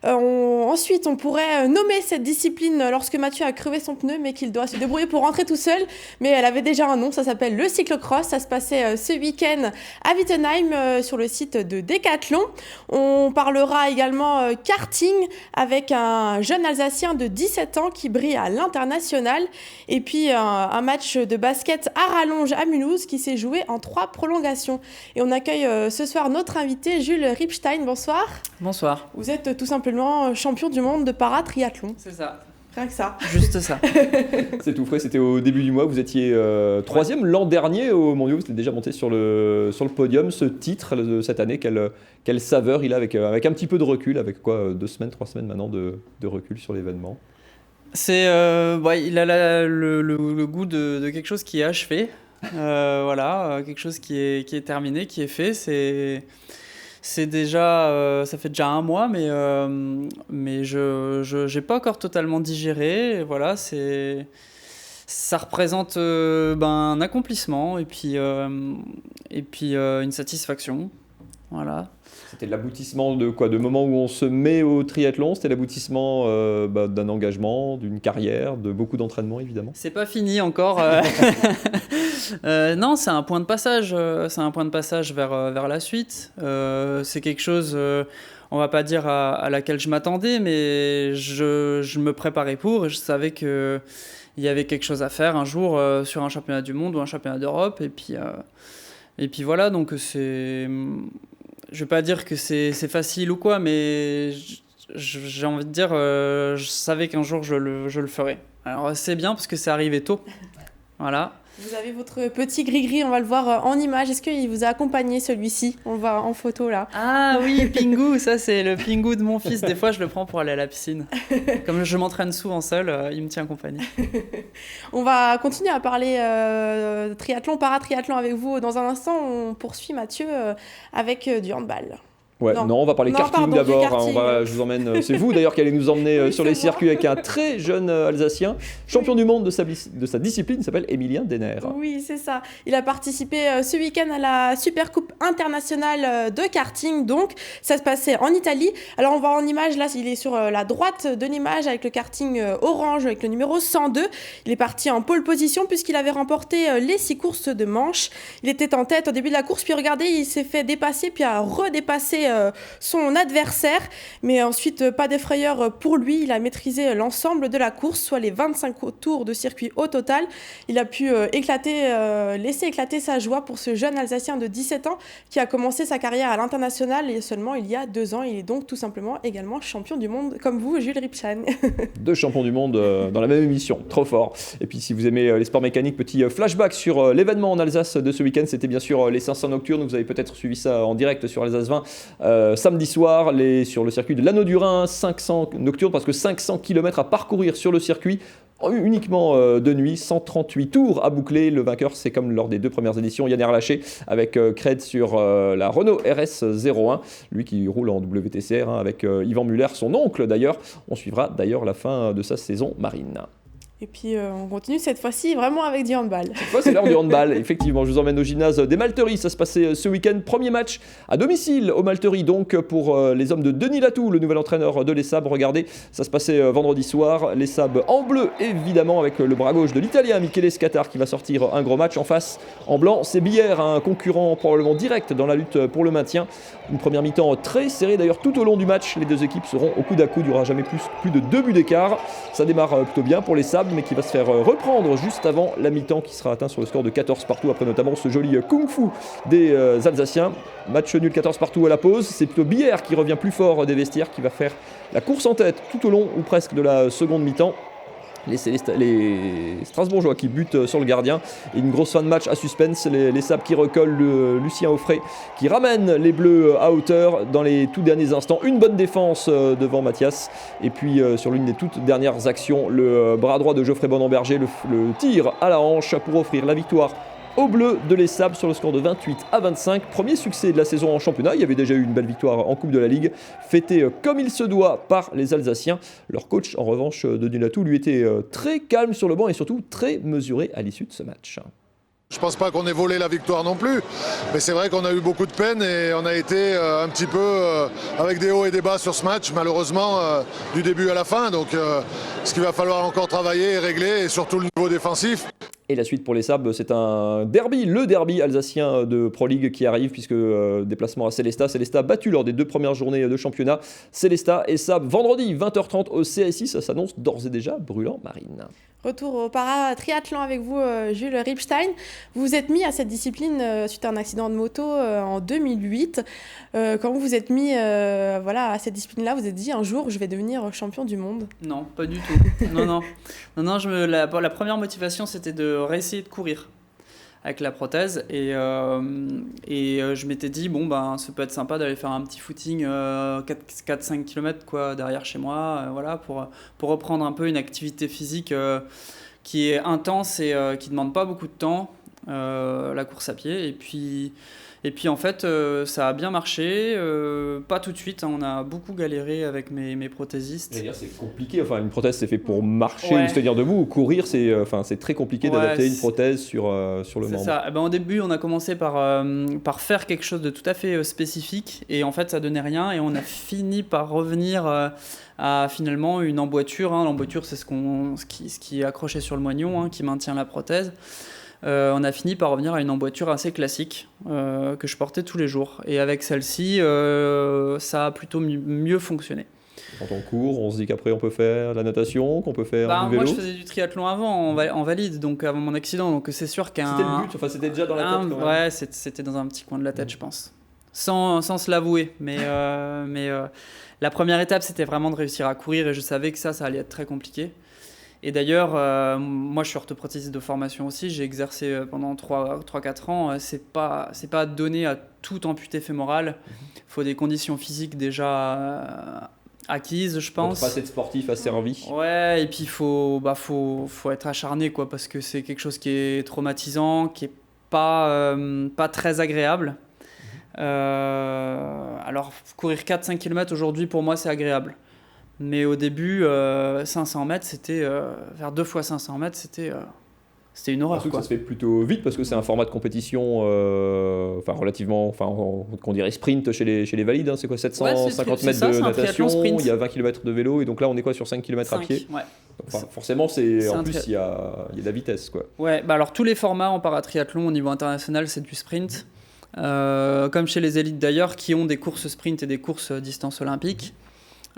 Ensuite, on pourrait nommer cette discipline lorsque Mathieu a crevé son pneu, mais qu'il doit se débrouiller pour rentrer tout seul. Mais elle avait déjà un nom, ça s'appelle le cyclocross. Ça se passait ce week-end à Wittenheim sur le site de Decathlon. On parlera également karting avec un jeune Alsacien de 17 ans qui brille à l'international. Et puis un match de basket à rallonge à Mulhouse qui s'est joué en 3 prolongations. Et on accueille ce soir notre invité Jules Ripstein. Bonsoir. Bonsoir. Vous êtes tout simplement champion du monde de para-triathlon. C'est ça. Rien que ça. Juste ça. C'est tout frais, c'était au début du mois, vous étiez 3e l'an dernier au Mondiaux, vous étiez déjà monté sur le podium. Ce titre de cette année, quelle saveur il a avec un petit peu de recul, avec quoi 2 semaines, 3 semaines maintenant de recul sur l'événement? Il a le goût de quelque chose qui est achevé, quelque chose qui est terminé, qui est fait. C'est déjà, ça fait déjà 1 mois, mais je n'ai pas encore totalement digéré. Et voilà, ça représente un accomplissement et puis une satisfaction. Voilà. C'était l'aboutissement de quoi? De moment où on se met au triathlon, c'était l'aboutissement d'un engagement, d'une carrière, de beaucoup d'entraînement évidemment. C'est pas fini encore. Non, c'est un point de passage. C'est un point de passage vers la suite. C'est quelque chose, on va pas dire à laquelle je m'attendais, mais je me préparais pour. Et je savais que il y avait quelque chose à faire un jour sur un championnat du monde ou un championnat d'Europe. Et puis voilà, donc c'est. Je vais pas dire que c'est facile ou quoi, mais j'ai envie de dire, je savais qu'un jour je le ferais. Alors c'est bien parce que c'est arrivé tôt. Voilà. Vous avez votre petit gris-gris, on va le voir en image. Est-ce qu'il vous a accompagné celui-ci? On le voit en photo là. Ah oui, Pingu, ça c'est le Pingu de mon fils. Des fois je le prends pour aller à la piscine. Comme je m'entraîne souvent seul, il me tient compagnie. On va continuer à parler triathlon, para-triathlon avec vous. Dans un instant, on poursuit Mathieu avec du handball. Ouais, non, on va parler karting d'abord. Je vous emmène. C'est vous d'ailleurs qui allez nous emmener sur les circuits avec un très jeune Alsacien, champion du monde de sa discipline, il s'appelle Emilien Denner. Oui, c'est ça. Il a participé ce week-end à la Super Coupe internationale de karting. Donc, ça se passait en Italie. Alors, on voit en image, là, il est sur la droite de l'image avec le karting orange, avec le numéro 102. Il est parti en pole position puisqu'il avait remporté les 6 courses de manche. Il était en tête au début de la course, puis regardez, il s'est fait dépasser, puis a redépassé son adversaire, mais ensuite pas d'effrayeur pour lui. Il a maîtrisé l'ensemble de la course, soit les 25 tours de circuit au total. Il a pu laisser éclater sa joie pour ce jeune Alsacien de 17 ans qui a commencé sa carrière à l'international et seulement il y a 2 ans. Il est donc tout simplement également champion du monde comme vous, Jules Ripstein. 2 champions du monde dans la même émission, trop fort. Et puis si vous aimez les sports mécaniques, petit flashback sur l'événement en Alsace de ce week-end, c'était bien sûr les 500 nocturnes. Vous avez peut-être suivi ça en direct sur Alsace 20. Samedi soir, sur le circuit de l'Anneau du Rhin, 500 nocturnes, parce que 500 km à parcourir sur le circuit, uniquement de nuit, 138 tours à boucler. Le vainqueur, c'est comme lors des 2 premières éditions, Yann Erlaché, avec Cred sur la Renault RS01, lui qui roule en WTCR avec Yvan Muller, son oncle d'ailleurs. On suivra d'ailleurs la fin de sa saison marine. Et puis on continue cette fois-ci vraiment avec du handball. Cette fois c'est l'heure du handball, effectivement. Je vous emmène au gymnase des Malteries. Ça se passait ce week-end. Premier match à domicile aux Malteries, donc pour les hommes de Denis Latou, le nouvel entraîneur de l'ESAB. Regardez, ça se passait vendredi soir. L'ESAB en bleu, évidemment, avec le bras gauche de l'Italien Michele Scatar qui va sortir un gros match. En face, en blanc, c'est Billère, un concurrent probablement direct dans la lutte pour le maintien. Une première mi-temps très serrée. D'ailleurs, tout au long du match, les 2 équipes seront au coude à coude. Il n'y aura jamais plus de 2 buts d'écart. Ça démarre plutôt bien pour l'ESAB, mais qui va se faire reprendre juste avant la mi-temps qui sera atteint sur le score de 14 partout, après notamment ce joli kung-fu des Alsaciens. Match nul 14 partout à la pause. C'est plutôt Billère qui revient plus fort des vestiaires, qui va faire la course en tête tout au long ou presque de la seconde mi-temps. Les Strasbourgeois qui butent sur le gardien et une grosse fin de match à suspense. Les Sabres qui recollent Lucien Offray qui ramène les Bleus à hauteur dans les tout derniers instants. Une bonne défense devant Mathias et puis sur l'une des toutes dernières actions, le bras droit de Geoffrey Bonamberger, le tir à la hanche pour offrir la victoire aux Bleus de l'ESAB sur le score de 28-25. Premier succès de la saison en championnat. Il y avait déjà eu une belle victoire en Coupe de la Ligue, fêtée comme il se doit par les Alsaciens. Leur coach, en revanche, Denis Latou, lui était très calme sur le banc et surtout très mesuré à l'issue de ce match. Je pense pas qu'on ait volé la victoire non plus, mais c'est vrai qu'on a eu beaucoup de peine et on a été un petit peu avec des hauts et des bas sur ce match, malheureusement, du début à la fin. Donc ce qu'il va falloir encore travailler et régler, et surtout le niveau défensif. Et la suite pour les Sabres, c'est un derby, le derby alsacien de Pro League qui arrive, puisque déplacement à Sélestat. Sélestat battu lors des 2 premières journées de championnat. Sélestat et Sabres vendredi 20h30 au CSI, ça s'annonce d'ores et déjà brûlant, Marine. Retour au para-triathlon avec vous, Jules Ripstein. Vous vous êtes mis à cette discipline suite à un accident de moto en 2008. Quand vous vous êtes mis à cette discipline-là, vous vous êtes dit un jour, je vais devenir champion du monde? Non, pas du tout. non. La première motivation, c'était de réessayer de courir avec la prothèse et je m'étais dit ça peut être sympa d'aller faire un petit footing 4-5 km derrière chez moi pour reprendre un peu une activité physique qui est intense et qui demande pas beaucoup de temps, la course à pied. Et puis en fait ça a bien marché, pas tout de suite, on a beaucoup galéré avec mes prothésistes. C'est compliqué, une prothèse c'est fait pour marcher ou se tenir debout, ou courir c'est très compliqué d'adapter une prothèse sur le membre. C'est ça, au début on a commencé par faire quelque chose de tout à fait spécifique et en fait ça donnait rien et on a fini par revenir à finalement une emboîture. L'emboîture c'est ce qui est accroché sur le moignon, qui maintient la prothèse. On a fini par revenir à une emboîture assez classique que je portais tous les jours. Et avec celle-ci, ça a plutôt mieux fonctionné. Quand on court, on se dit qu'après on peut faire la natation, qu'on peut faire du vélo. Moi je faisais du triathlon avant, en valide, donc avant mon accident. Donc c'est sûr qu'un... C'était le but, c'était déjà dans la tête quand même. Ouais, c'était dans un petit coin de la tête, je pense. Sans se l'avouer. Mais la première étape, c'était vraiment de réussir à courir et je savais que ça allait être très compliqué. Et d'ailleurs, moi je suis orthoprothésiste de formation aussi, j'ai exercé pendant 3-4 ans, c'est pas donné à tout amputé fémoral, il faut des conditions physiques déjà acquises, je pense. Pas être sportif assez envie. Ouais, et puis il faut être acharné, parce que c'est quelque chose qui est traumatisant, qui est pas très agréable. Alors courir 4-5 km aujourd'hui pour moi c'est agréable. Mais au début, 500 mètres, c'était faire 2 fois 500 mètres, c'était une horreur. Surtout que ça se fait plutôt vite parce que c'est un format de compétition relativement, qu'on dirait sprint chez les valides. C'est quoi, 750 mètres de natation, il y a 20 km de vélo et donc là on est sur 5 km à pied. Ouais. Donc, forcément, il y a de la vitesse. Ouais, alors tous les formats en paratriathlon au niveau international, c'est du sprint. Comme chez les élites d'ailleurs, qui ont des courses sprint et des courses distance olympique.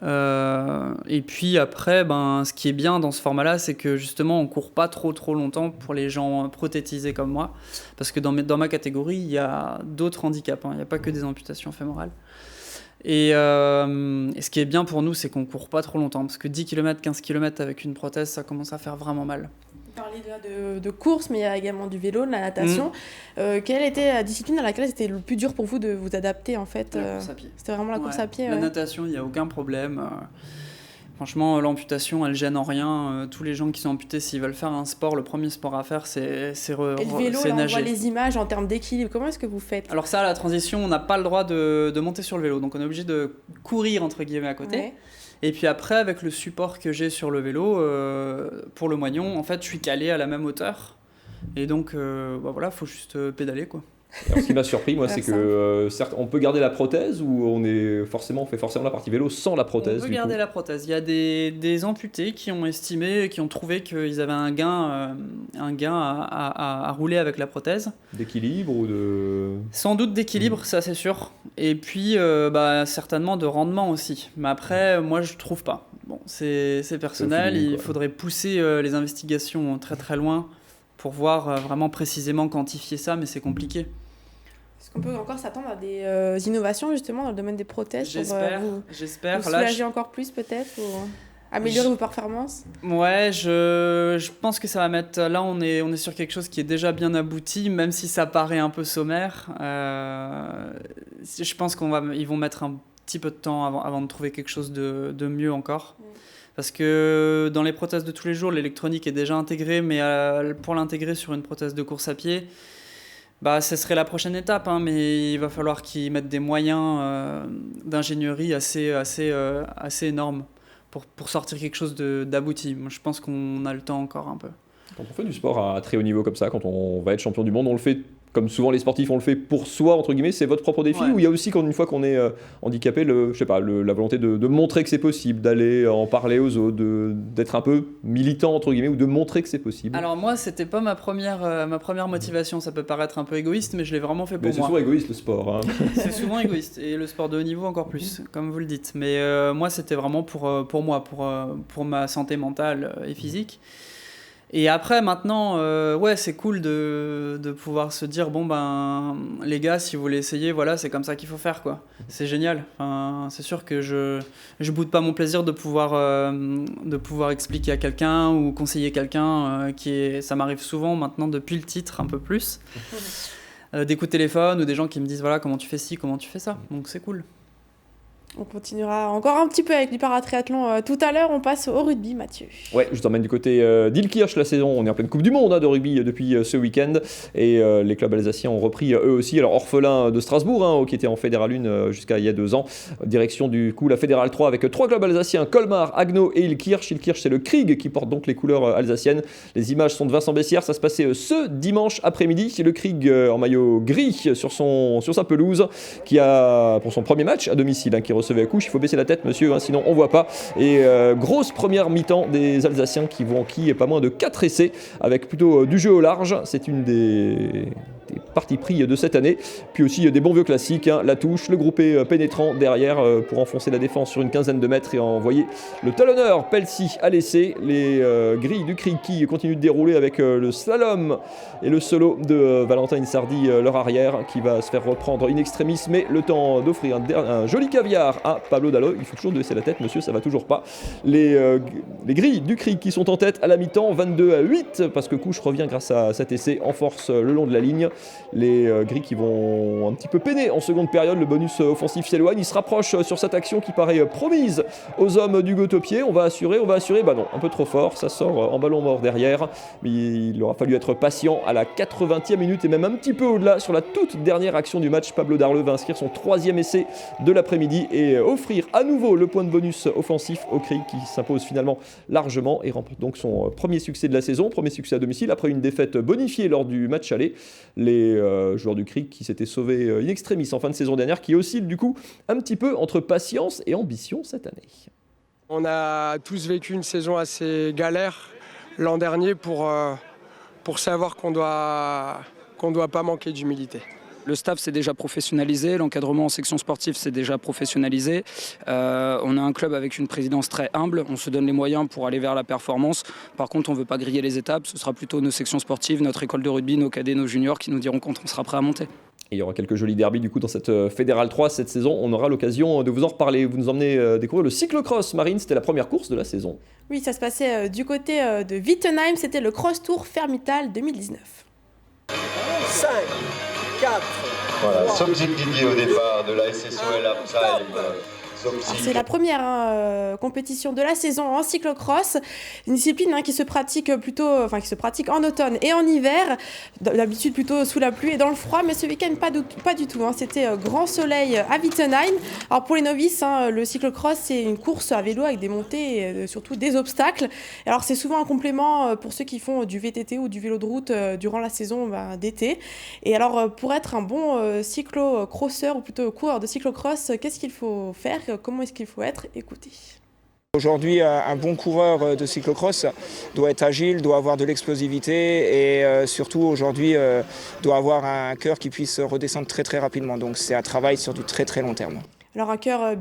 Et puis après, ce qui est bien dans ce format-là, c'est que justement on court pas trop longtemps pour les gens prothétisés comme moi, parce que dans ma catégorie, il y a d'autres handicaps, il n'y a pas que des amputations fémorales. Et ce qui est bien pour nous, c'est qu'on court pas trop longtemps, parce que 10 km, 15 km avec une prothèse, ça commence à faire vraiment mal. Vous parlez là de course, mais il y a également du vélo, de la natation. Quelle était la discipline dans laquelle c'était le plus dur pour vous de vous adapter en fait? La course à pied. C'était vraiment la course à pied. La natation, il n'y a aucun problème. Franchement, l'amputation, elle gêne en rien. Tous les gens qui sont amputés, s'ils veulent faire un sport, le premier sport à faire, c'est Et le vélo, là, on voit les images en termes d'équilibre. Comment est-ce que vous faites? Alors ça, à la transition, on n'a pas le droit de monter sur le vélo. Donc on est obligé de courir, entre guillemets, à côté. Ouais. Et puis après, avec le support que j'ai sur le vélo, pour le moignon, en fait, je suis calé à la même hauteur. Et donc, faut juste pédaler, quoi. Alors, ce qui m'a surpris, moi, c'est que certes, on peut garder la prothèse ou on fait forcément la partie vélo sans la prothèse. On peut garder la prothèse. Il y a des amputés qui ont estimé, qui ont trouvé qu'ils avaient un gain à rouler avec la prothèse. D'équilibre ou de... Sans doute d'équilibre, ça c'est sûr. Et puis certainement de rendement aussi. Mais après, moi je trouve pas. Bon, c'est personnel. Il faudrait pousser les investigations très très loin pour voir vraiment précisément quantifier ça, mais c'est compliqué. Est-ce qu'on peut encore s'attendre à des innovations justement dans le domaine des prothèses J'espère. Vous soulager encore plus peut-être ou améliorer vos performances? Ouais, je pense que ça va mettre... Là, on est sur quelque chose qui est déjà bien abouti, même si ça paraît un peu sommaire. Je pense qu'ils vont mettre un petit peu de temps avant de trouver quelque chose de mieux encore. Parce que dans les prothèses de tous les jours, l'électronique est déjà intégrée, mais pour l'intégrer sur une prothèse de course à pied, ce serait la prochaine étape, mais il va falloir qu'ils mettent des moyens d'ingénierie assez énormes pour sortir quelque chose d'abouti. Moi, je pense qu'on a le temps encore un peu. Quand on fait du sport à très haut niveau comme ça, quand on va être champion du monde, on le fait comme souvent les sportifs, on le fait pour soi, entre guillemets, c'est votre propre défi, ou il y a aussi, une fois qu'on est handicapé, la volonté de montrer que c'est possible, d'aller en parler aux autres, d'être un peu militant, entre guillemets, ou de montrer que c'est possible? Alors moi, c'était pas ma première motivation, ça peut paraître un peu égoïste, mais je l'ai vraiment fait pour moi. C'est souvent égoïste le sport. Hein. C'est souvent égoïste, et le sport de haut niveau encore plus, comme vous le dites. Mais moi, c'était vraiment pour moi, pour ma santé mentale et physique. Et après, maintenant, c'est cool de pouvoir se dire, bon, les gars, si vous voulez essayer, voilà, c'est comme ça qu'il faut faire, quoi. C'est génial. Enfin, c'est sûr que je boude pas mon plaisir de pouvoir expliquer à quelqu'un ou conseiller quelqu'un ça m'arrive souvent maintenant depuis le titre, un peu plus, des coups de téléphone ou des gens qui me disent, voilà, comment tu fais ci, comment tu fais ça. Donc, c'est cool. On continuera encore un petit peu avec du paratriathlon tout à l'heure. On passe au rugby, Mathieu. Ouais, je t'emmène du côté d'Ilkirch. La saison, on est en pleine Coupe du Monde de rugby depuis ce week-end. Et les clubs alsaciens ont repris eux aussi. Alors, orphelin de Strasbourg, qui était en Fédéral 1 jusqu'à il y a 2 ans. Direction du coup la Fédéral 3 avec 3 clubs alsaciens, Colmar, Haguenau et Ilkirch. Ilkirch, c'est le Krieg qui porte donc les couleurs alsaciennes. Les images sont de Vincent Bessières. Ça se passait ce dimanche après-midi. Le Krieg en maillot gris sur sa pelouse, qui a pour son premier match à domicile, qui recevait à couche. Il faut baisser la tête, monsieur, sinon on voit pas. Et grosse première mi-temps des Alsaciens qui vont enquiller pas moins de 4 essais avec plutôt du jeu au large. C'est une des parties pris de cette année. Puis aussi des bons vieux classiques, la touche, le groupé pénétrant derrière pour enfoncer la défense sur une quinzaine de mètres et envoyer le talonneur Pelsi à l'essai. Les grilles du Krieg qui continuent de dérouler avec le slalom et le solo de Valentin Insardi, leur arrière, qui va se faire reprendre in extremis, mais le temps d'offrir un joli caviar à Pablo Dallo. Il faut toujours baisser la tête, monsieur, ça va toujours pas. Les grilles du Krieg qui sont en tête à la mi-temps, 22-8, parce que Couche revient grâce à cet essai en force le long de la ligne. Les grilles qui vont un petit peu peiner en seconde période, le bonus offensif s'éloigne, il se rapproche sur cette action qui paraît promise aux hommes du Gotopied. On va assurer, non, un peu trop fort, ça sort en ballon mort derrière, mais il aura fallu être patient à la 80e minute et même un petit peu au-delà sur la toute dernière action du match. Pablo Darleux va inscrire son 3e essai de l'après-midi et offrir à nouveau le point de bonus offensif au Krieg qui s'impose finalement largement et remporte donc son premier succès de la saison, premier succès à domicile après une défaite bonifiée lors du match aller. Les joueurs du Krieg qui s'étaient sauvés in extremis en fin de saison dernière, qui oscillent du coup un petit peu entre patience et ambition cette année. On a tous vécu une saison assez galère l'an dernier pour savoir qu'on doit pas manquer d'humilité. Le staff s'est déjà professionnalisé, l'encadrement en section sportive s'est déjà professionnalisé. On a un club avec une présidence très humble, on se donne les moyens pour aller vers la performance. Par contre, on ne veut pas griller les étapes, ce sera plutôt nos sections sportives, notre école de rugby, nos cadets, nos juniors qui nous diront quand on sera prêt à monter. Et il y aura quelques jolis derbys du coup dans cette Fédérale 3 cette saison. On aura l'occasion de vous en reparler. Vous nous emmenez découvrir le cyclocross, Marine. C'était la première course de la saison. Oui, ça se passait du côté de Wittenheim. C'était le Cross Tour Fermital 2019. 5, 4. Voilà, Somzik Didier au départ de la SSOL Uptime. C'est la première compétition de la saison en cyclocross, une discipline qui se pratique en automne et en hiver, d'habitude plutôt sous la pluie et dans le froid, mais ce week-end pas du tout. C'était grand soleil à Wittenheim. Alors pour les novices, le cyclocross c'est une course à vélo avec des montées et surtout des obstacles. Alors c'est souvent un complément pour ceux qui font du VTT ou du vélo de route durant la saison d'été. Et alors pour être un bon cyclo-crosseur ou plutôt coureur de cyclocross, qu'est-ce qu'il faut faire ? Comment est-ce qu'il faut être écouté ? Aujourd'hui, un bon coureur de cyclocross doit être agile, doit avoir de l'explosivité et surtout aujourd'hui doit avoir un cœur qui puisse redescendre très très rapidement. Donc c'est un travail sur du très très long terme. Alors un cœur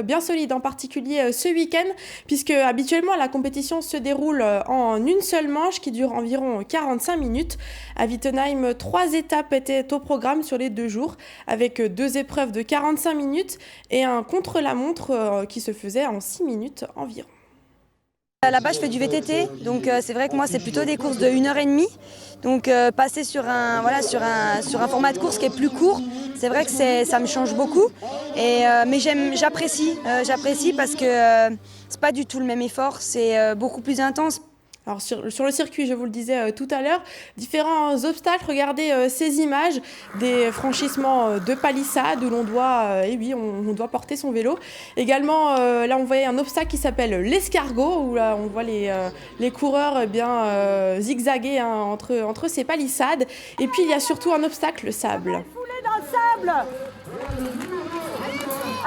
bien solide en particulier ce week-end, puisque habituellement la compétition se déroule en une seule manche qui dure environ 45 minutes. À Wittenheim, 3 étapes étaient au programme sur les 2 jours, avec 2 épreuves de 45 minutes et un contre-la-montre qui se faisait en 6 minutes environ. Là-bas, je fais du VTT, donc c'est vrai que moi, c'est plutôt des courses de 1h30. Donc passer sur un format de course qui est plus court, c'est vrai que ça me change beaucoup. Mais j'apprécie parce que c'est pas du tout le même effort, c'est beaucoup plus intense. Alors sur le circuit, je vous le disais tout à l'heure, différents obstacles. Regardez ces images des franchissements de palissades où l'on doit, on doit porter son vélo. Également, là on voyait un obstacle qui s'appelle l'escargot, où là on voit les coureurs zigzaguer entre ces palissades. Et puis il y a surtout un obstacle, le sable. Foulée dans le sable.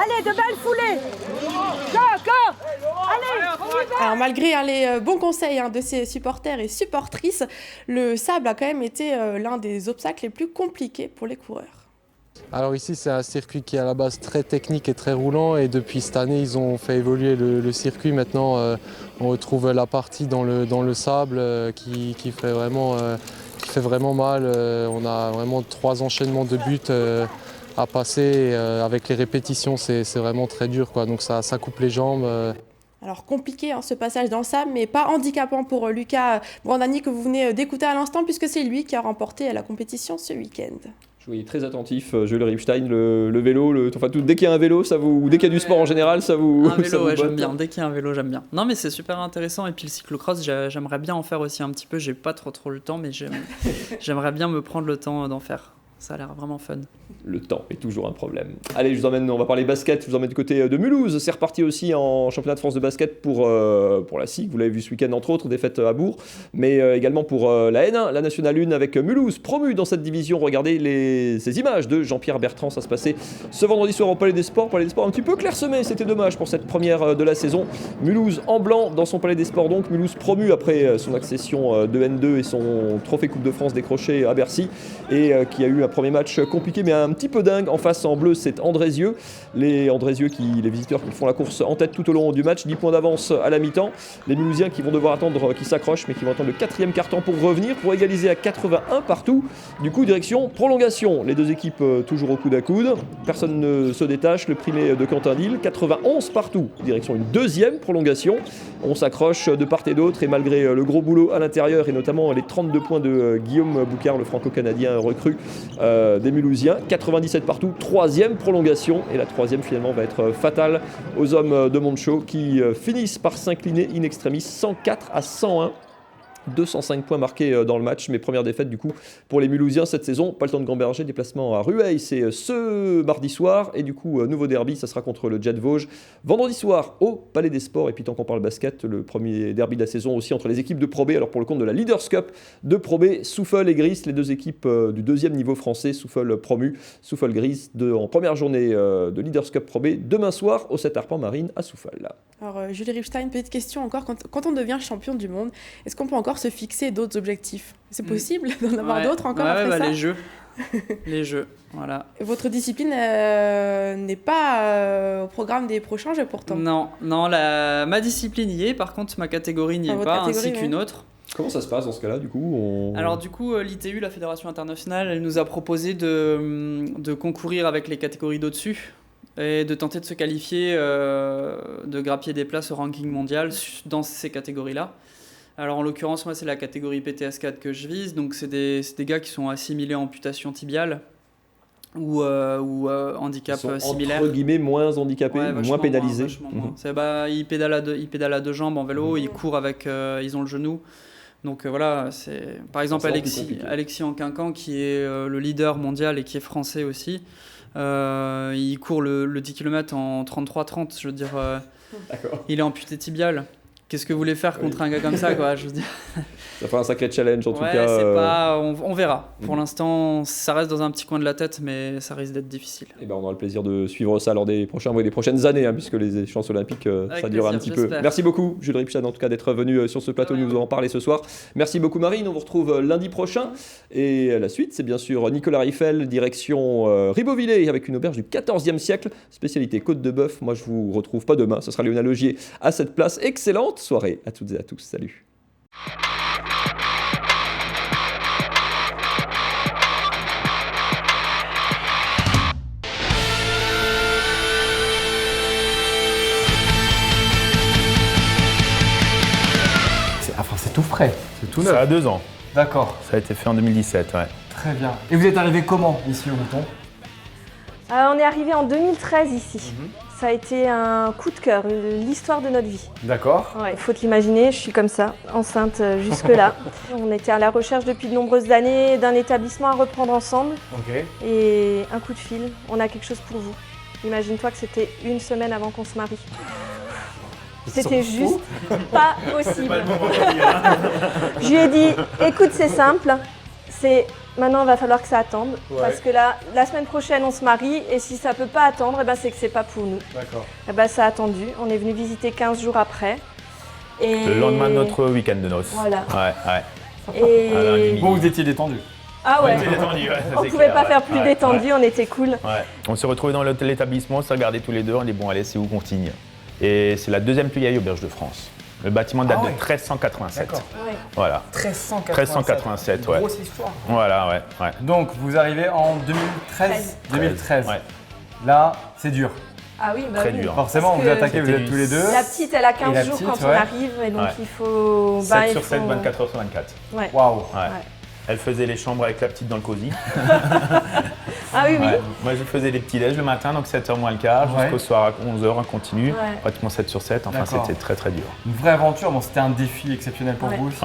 Allez, de belles foulées. Go. Allez, on y va. Alors malgré les bons conseils de ces supporters et supportrices, le sable a quand même été l'un des obstacles les plus compliqués pour les coureurs. Alors ici c'est un circuit qui est à la base très technique et très roulant, et depuis cette année ils ont fait évoluer le circuit. Maintenant on retrouve la partie dans le sable qui fait vraiment mal. On a vraiment 3 enchaînements de buts à passer. Avec les répétitions c'est vraiment très dur, quoi. Donc ça coupe les jambes. Alors compliqué ce passage dans le sable, mais pas handicapant pour Lucas Brandani que vous venez d'écouter à l'instant, puisque c'est lui qui a remporté la compétition ce week-end. Oui, très attentif, Jules Ripstein, le vélo, dès qu'il y a un vélo, ou dès qu'il y a du sport en général, ça vous. Un vélo, ça vous j'aime bien. Dès qu'il y a un vélo, j'aime bien. Non, mais c'est super intéressant. Et puis le cyclocross, j'aimerais bien en faire aussi un petit peu. J'ai pas trop le temps, mais j'aimerais bien me prendre le temps d'en faire. Ça a l'air vraiment fun. Le temps est toujours un problème. Allez, on va parler basket, je vous emmène du côté de Mulhouse. C'est reparti aussi en championnat de France de basket pour la SIG. Vous l'avez vu ce week-end entre autres, défaite à Bourg. Mais également pour la N1, la Nationale 1 avec Mulhouse, promu dans cette division. Regardez ces images de Jean-Pierre Bertrand. Ça se passait ce vendredi soir au Palais des Sports. Palais des Sports un petit peu clairsemé, c'était dommage pour cette première de la saison. Mulhouse en blanc dans son Palais des Sports, donc Mulhouse promu après son accession de N2 et son trophée Coupe de France décroché à Bercy. Et qui a eu un premier match compliqué mais un petit peu dingue. En face en bleu c'est Andrézieux, les visiteurs qui font la course en tête tout au long du match, 10 points d'avance à la mi-temps. Les Mulhousiens qui vont devoir attendre, qui s'accrochent mais qui vont attendre le 4e quart-temps pour revenir, pour égaliser à 81 partout. Du coup direction prolongation, les deux équipes toujours au coude à coude, personne ne se détache. Le primé de Quentin Dille, 91 partout, direction une 2e prolongation. On s'accroche de part et d'autre, et malgré le gros boulot à l'intérieur et notamment les 32 points de Guillaume Boucard, le franco-canadien recru des Mulhousiens, 97 partout, 3e prolongation, et la 3e finalement va être fatale aux hommes de Monchaux qui finissent par s'incliner in extremis 104-101. 205 points marqués dans le match, mais première défaite du coup pour les Mulhousiens cette saison. Pas le temps de gamberger, déplacement à Rueil, c'est ce mardi soir, et du coup nouveau derby, ça sera contre le Jet Vosges vendredi soir au Palais des Sports. Et puis tant qu'on parle basket, le premier derby de la saison aussi entre les équipes de Pro B, alors pour le compte de la Leaders Cup de Pro B, Souffle et Gris, les deux équipes du 2e niveau français. Souffle promu, Souffle Gris en première journée de Leaders Cup Pro B demain soir au 7 Arpents Marine à Souffle. Alors Julie Ripstein, petite question encore, quand on devient champion du monde, est-ce qu'on peut encore se fixer d'autres objectifs? C'est possible d'en avoir d'autres encore après ça? Les jeux, voilà. Votre discipline n'est pas au programme des prochains jeux pourtant? Non, ma discipline y est, par contre ma catégorie n'y est pas, ainsi qu'une autre. Comment ça se passe dans ce cas-là du coup Alors du coup, l'ITU, la Fédération Internationale, elle nous a proposé de concourir avec les catégories d'au-dessus et de tenter de se qualifier, de grappiller des places au ranking mondial dans ces catégories-là. Alors en l'occurrence, moi c'est la catégorie PTS4 que je vise, donc c'est des gars qui sont assimilés à amputation tibiale ou handicap similaire. Entre guillemets moins handicapés, moins pénalisés. Ils pédalent à deux jambes en vélo, ils courent avec, ils ont le genou. Donc voilà, c'est par exemple Alexis Anquincan qui est le leader mondial et qui est français aussi. Il court le 10 km en 33-30, je veux dire. Il est amputé tibial. Qu'est-ce que vous voulez faire contre un gars comme ça, quoi, je veux dire. Ça fait un sacré challenge en tout cas. On verra. Pour l'instant, ça reste dans un petit coin de la tête, mais ça risque d'être difficile. Et on aura le plaisir de suivre ça lors des prochaines années, puisque les échéances olympiques, ça dure un petit peu. Merci beaucoup, Jules Ripstein, en tout cas, d'être venu sur ce plateau nous en parler ce soir. Merci beaucoup, Marine. On vous retrouve lundi prochain. Et la suite, c'est bien sûr Nicolas Riffel, direction Ribeauvillé, avec une auberge du XIVe siècle, spécialité côte de bœuf. Moi, je vous retrouve pas demain. Ce sera Léonard Logier à cette place. Excellente soirée à toutes et à tous. Salut. C'est tout frais, c'est tout neuf. Ça a 2 ans. D'accord. Ça a été fait en 2017, ouais. Très bien. Et vous êtes arrivé comment ici au Mouton? On est arrivé en 2013 ici. Ça a été un coup de cœur, l'histoire de notre vie. D'accord. Ouais, faut te l'imaginer, je suis comme ça, enceinte jusque-là. On était à la recherche depuis de nombreuses années d'un établissement à reprendre ensemble. Ok. Et un coup de fil, on a quelque chose pour vous. Imagine-toi que c'était une semaine avant qu'on se marie. C'était juste pas possible. Je lui ai dit, écoute, c'est simple, maintenant il va falloir que ça attende, parce que là, la semaine prochaine on se marie, et si ça peut pas attendre, c'est que c'est pas pour nous. D'accord. Ça a attendu, on est venu visiter 15 jours après. Et... Le lendemain de notre week-end de noces. Voilà. Ouais. Et... Bon, vous étiez détendu. Ah ouais, on pouvait pas faire plus détendu, on était cool. Ouais. On s'est retrouvés dans l'établissement, on s'est regardés tous les deux, on dit bon allez, c'est où qu'on signe. Et c'est la deuxième plus vieille auberge de France. Le bâtiment date de 1387. D'accord. Voilà. 1387. ouais. Grosse histoire. Voilà, ouais. Donc, vous arrivez en 2013. Ouais. Là, c'est dur. Ah oui, très dur. Forcément, vous attaquez, vous êtes tous les deux. La petite, elle a 15 jours quand on arrive, et donc il faut... 7 sur 7, 24 heures sur 24. Ouais. Waouh. Elle faisait les chambres avec la petite dans le cosy. Ah oui. Moi, je faisais des petits déj le matin, donc 7h moins le quart, jusqu'au soir à 11h, on continue. Pratiquement 7 sur 7, enfin c'était très très dur. Une vraie aventure, bon, c'était un défi exceptionnel pour vous aussi.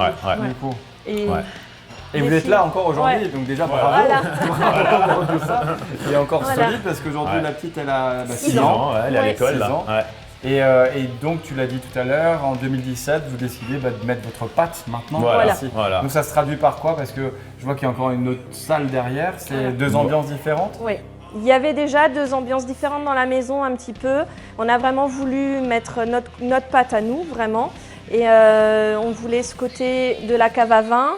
Et vous êtes là encore aujourd'hui, donc déjà bravo. Voilà. Et encore solide, parce qu'aujourd'hui la petite elle a 6 ans, elle est à l'école là. Et donc, tu l'as dit tout à l'heure, en 2017, vous décidez de mettre votre patte maintenant ici. Voilà. Donc, ça se traduit par quoi? Parce que je vois qu'il y a encore une autre salle derrière. C'est deux ambiances différentes? Oui. Il y avait déjà 2 ambiances différentes dans la maison un petit peu. On a vraiment voulu mettre notre patte à nous, vraiment. Et on voulait ce côté de la cave à vin.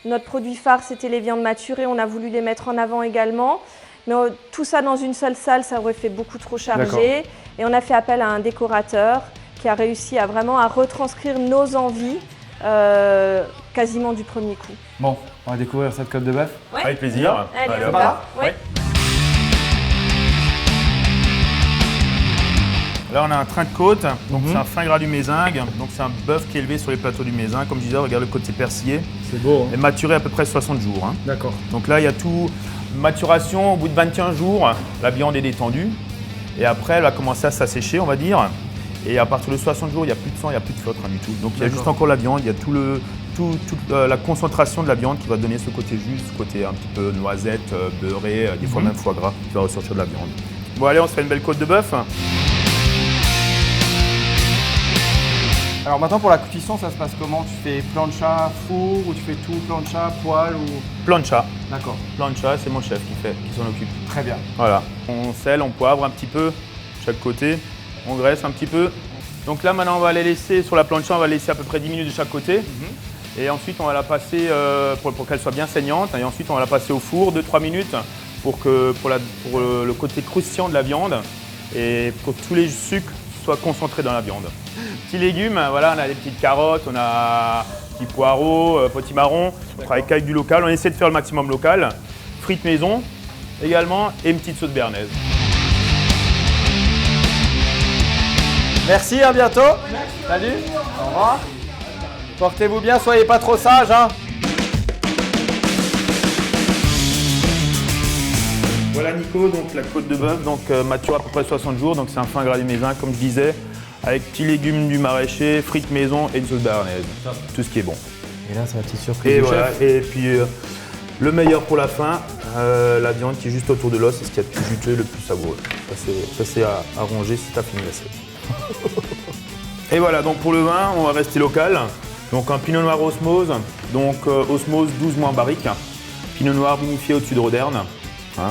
Notre produit phare, c'était les viandes maturées. On a voulu les mettre en avant également. Mais tout ça dans une seule salle, ça aurait fait beaucoup trop chargé. Et on a fait appel à un décorateur qui a réussi à vraiment retranscrire nos envies quasiment du premier coup. Bon, on va découvrir cette côte de bœuf. Avec plaisir. Allez, on va. Là, on a un train de côte, donc c'est un fin gras du Mézingue. Donc c'est un bœuf qui est élevé sur les plateaux du Mézingue. Comme je disais, regarde le côté persillé. C'est beau. Et maturé à peu près 60 jours. D'accord. Donc là, il y a tout. Maturation, au bout de 21 jours, la viande est détendue. Et après, elle va commencer à s'assécher, on va dire. Et à partir de 60 jours, il n'y a plus de sang, il n'y a plus de flotte, rien du tout. Donc il y a juste encore la viande, il y a toute la concentration de la viande qui va donner ce côté juste, ce côté un petit peu noisette, beurré, des fois même foie gras qui va ressortir de la viande. Bon allez, on se fait une belle côte de bœuf. Alors maintenant pour la cuisson, ça se passe comment? Tu fais plancha, four ou tu fais tout plancha, poêle ou... Plancha. D'accord. Plancha, c'est mon chef qui s'en occupe. Très bien. Voilà. On sel, on poivre un petit peu de chaque côté. On graisse un petit peu. Donc là maintenant on va les laisser sur la plancha, on va laisser à peu près 10 minutes de chaque côté. Et ensuite on va la passer pour qu'elle soit bien saignante. Et ensuite on va la passer au four 2-3 minutes pour le côté croustillant de la viande et pour que tous les sucres soient concentrés dans la viande. Petits légumes, voilà, on a des petites carottes, on a des petits poireaux, potimarrons. On travaille qu'avec du local, on essaie de faire le maximum local. Frites maison également et une petite sauce béarnaise. Merci, à bientôt. Salut. Au revoir. Portez-vous bien, soyez pas trop sages. Voilà Nico, donc la côte de bœuf, mature à peu près 60 jours, donc c'est un fin gras du Mézingue comme je disais, avec petits légumes du maraîcher, frites maison et une sauce béarnaise. Tout ce qui est bon. Et là c'est la petite surprise et du voilà, chef. Et puis le meilleur pour la fin, la viande qui est juste autour de l'os, c'est ce qu'il y a de plus juteux, le plus savoureux. Ça c'est à ronger si t'as fini l'assiette. Et voilà, donc pour le vin, on va rester local. Donc un pinot noir osmose, osmose 12 mois en barrique. Pinot noir vinifié au-dessus de Roderne.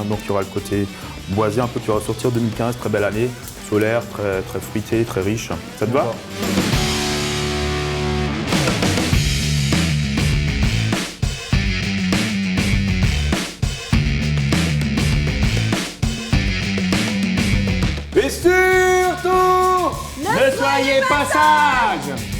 Donc il y aura le côté boisé un peu qui va ressortir 2015, très belle année, solaire, très, très fruité, très riche. Ça te va? Et surtout, ne soyez pas sages.